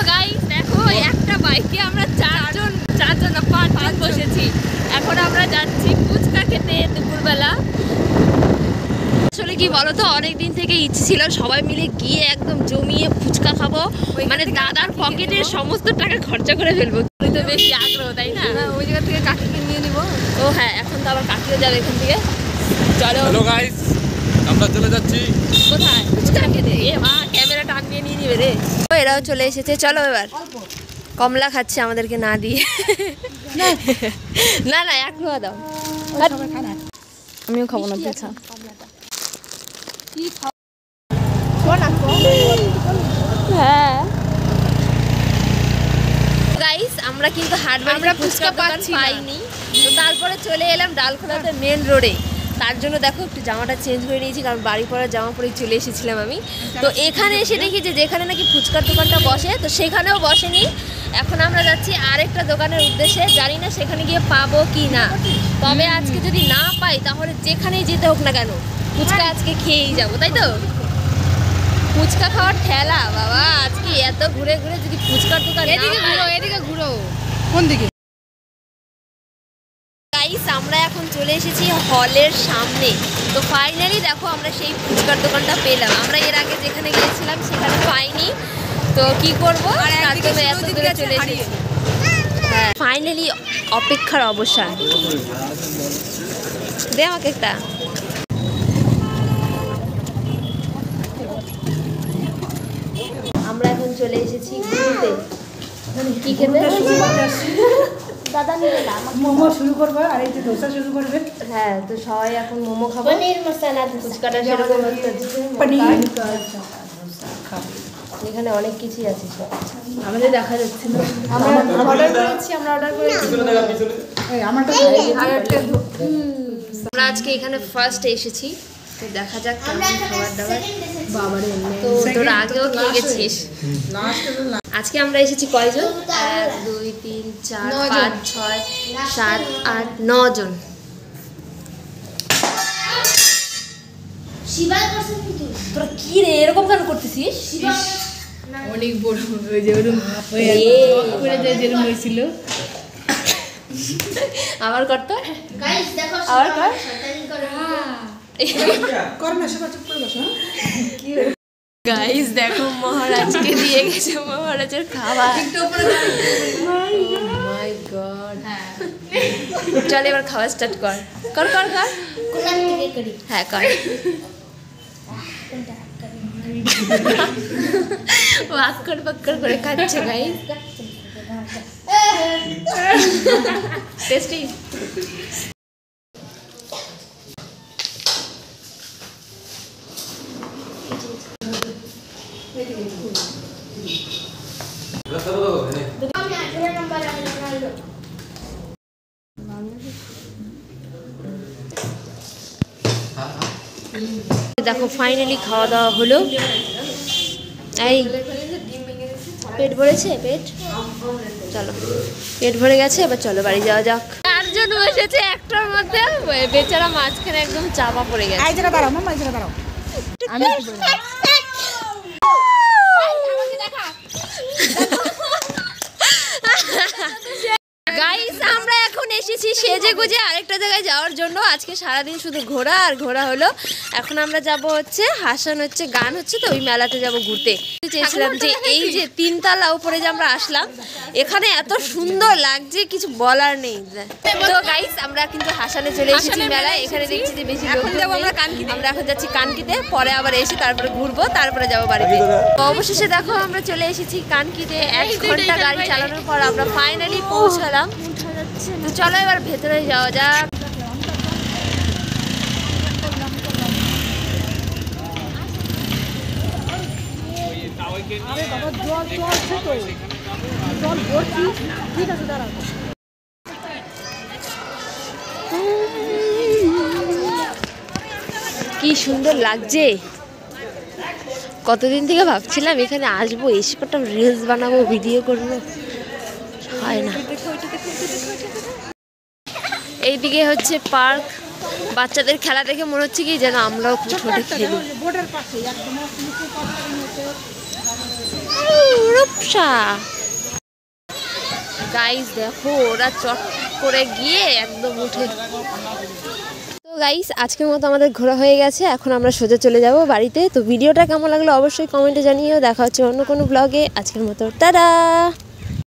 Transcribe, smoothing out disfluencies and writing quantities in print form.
Guys দেখো একটা বাইকে আমরা চারজন না পাঁচজন বসেছি। এখন আমরা যাচ্ছি ফুচকা খেতে দুপুরবেলা। আসলে কি বলতো, অনেকদিন থেকে ইচ্ছে ছিল সবাই মিলে গিয়ে একদম জমিয়ে ফুচকা খাবো, মানে দাদার পকেটের সমস্ত টাকা খরচা করে ফেলবো। তো বেশি আগ্রহ, তাই না? ওই জায়গা থেকে কাকিকে নিয়ে নিবো। ও হ্যাঁ, এখন তো আবার কাকিও যাবে এখান থেকে। চলো। হ্যালো গাইস, আমরা চলে যাচ্ছি কোথায়? ফুচকা খেতে। এ মা, ক্যামেরাটা আনিয়ে নিয়ে নিবে রে। ও এরাও চলে এসেছে। চলো এবার। কমলা খাচ্ছে আমাদেরকে না দিয়ে। না না, এক নোয়া দাও। আমিও খাবো না পিঠা। হ্যাঁ গাইস, আমরা কিন্তু হাটবাড়িতে ফুচকা পাইনি, তো তারপরে চলে এলাম ডালখোলাতে মেন রোডে। তার জন্য দেখো একটু জামাটা চেঞ্জ করে নিয়েছি, কারণ বাড়ি পড়ার জামা পরে চলে এসেছিলাম আমি। তো এখানে এসে দেখি যে যেখানে নাকি ফুচকার দোকানটা বসে, তো সেখানেও বসেনি। এখন আমরা যাচ্ছি আরেকটা দোকানের উদ্দেশ্যে, জানি না সেখানে গিয়ে পাবো কি না। তবে আজকে যদি না পাই তাহলে যেখানেই যেতে হোক না কেন ফুচকা আজকে খেয়েই যাবো, তাই তো? ফুচকা খাওয়ার ঠেলা বাবা, আজকে এত ঘুরে ঘুরে যদি ফুচকার দোকান। এদিকে ঘুরো। কোন দিকে? গাইস, আমরা এখন চলে এসেছি হলের সামনে। তো ফাইনালি দেখো আমরা সেই ফুচকার দোকানটা পেলাম। আমরা এর আগে যেখানে গিয়েছিলাম সেখানে পাইনি, তো কি করবো, তার জন্য এত দূরে চলে এসেছি। হ্যাঁ, ফাইনালি অপেক্ষার অবসান। দে আমাকে একটা। আমরা এখন চলে এসেছি ঘুরতে। কি খেতে? দাদা নিয়ে না, মোমো শুরু করবো আর এই যে দোসা শুরু করবে। হ্যাঁ, তো সবাই এখন মোমো খাবো। পনির মশলা ফুচকাটা সেরকম একটা এখানে অনেক কিছুই আছে, সব আমাদের দেখা যাচ্ছে না। আমরা অর্ডার করেছি আমরা আজকে এখানে ফার্স্ট এসেছি, তো দেখা যাক কেমন খাবার দাবার। বাবারে, তো তোর আগেও খেয়ে গেছিস। আজকে আমরা এসেছি কয়জন? 1 2 3 4 5 6 7 8 9 জন। তোরা কি রে এরকম কেন করতেছিস? অনেক বড় ওই যে ওরকম করে যেরকম হয়েছিল। আবার করতো, আবার কর। গাইস দেখো, মহারাজকে দিয়ে গেছে মহারাজের খাবার। মাই গড। চল এবার খাওয়া স্টার্ট কর। কর কর কর। হ্যাঁ কর। আক্কর পাক্কর করে খাচ্ছে গাইস। টেস্টি। দেখো ফাইনালি খাওয়া দাওয়া হলো। এই পেট ভরেছে? পেট চলো, পেট ভরে গেছে, এবার চলো বাড়ি যাওয়া যাক। 4 জন বসেছে একটার মধ্যে, বেচারা মাঝখানে একদম চাপা পড়ে গেছে। আমি গাইস, আমরা এখন এসেছি সেজে গুজে আরেকটা জায়গায় যাওয়ার জন্য। আজকে সারাদিন শুধু ঘোরা আর ঘোরা হলো। এখন আমরা যাব হচ্ছে হাসান হচ্ছে গান হচ্ছে, তো ওই মেলাতে যাব ঘুরতে। চেয়েছিলাম যে এই যে 3 তলা উপরে যে আমরা আসলাম, এখানে এত সুন্দর লাগছে কিছু বলার নেই। তো গাইস, আমরা কিন্তু হাসানে চলে এসেছি মেলায়। এখানে দেখছি যে বেশি লোক নেই। আমরা এখন যাচ্ছি কানকিতে, পরে আবার এসে তারপরে ঘুরবো, তারপরে যাবো বাড়িতে। অবশেষে দেখো আমরা চলে এসেছি কানকিতে। 1 ঘন্টা গাড়ি চালানোর পর আমরা ফাইনালি পৌঁছালাম। তো চলো এবার ভেতরে যাওয়া যাক। কি সুন্দর লাগছে। কতদিন থেকে ভাবছিলাম এখানে আসবো, এসে কটা রিলস বানাবো, ভিডিও করবো, হয় না। এইদিকে হচ্ছে পার্ক। বাচ্চাদের খেলা দেখে মনে হচ্ছে কি যেন আমরাও ছোট খেলি। রূপসা গাইস দেখো ওরা চট করে গিয়ে একদম উঠে। তো গাইস আজকের মতো আমাদের ঘোরা হয়ে গেছে, এখন আমরা সোজা চলে যাব বাড়িতে। তো ভিডিওটা কেমন লাগলো অবশ্যই কমেন্টে জানিও। দেখা হচ্ছে অন্য কোনো ব্লগে। আজকের মতো টাটা।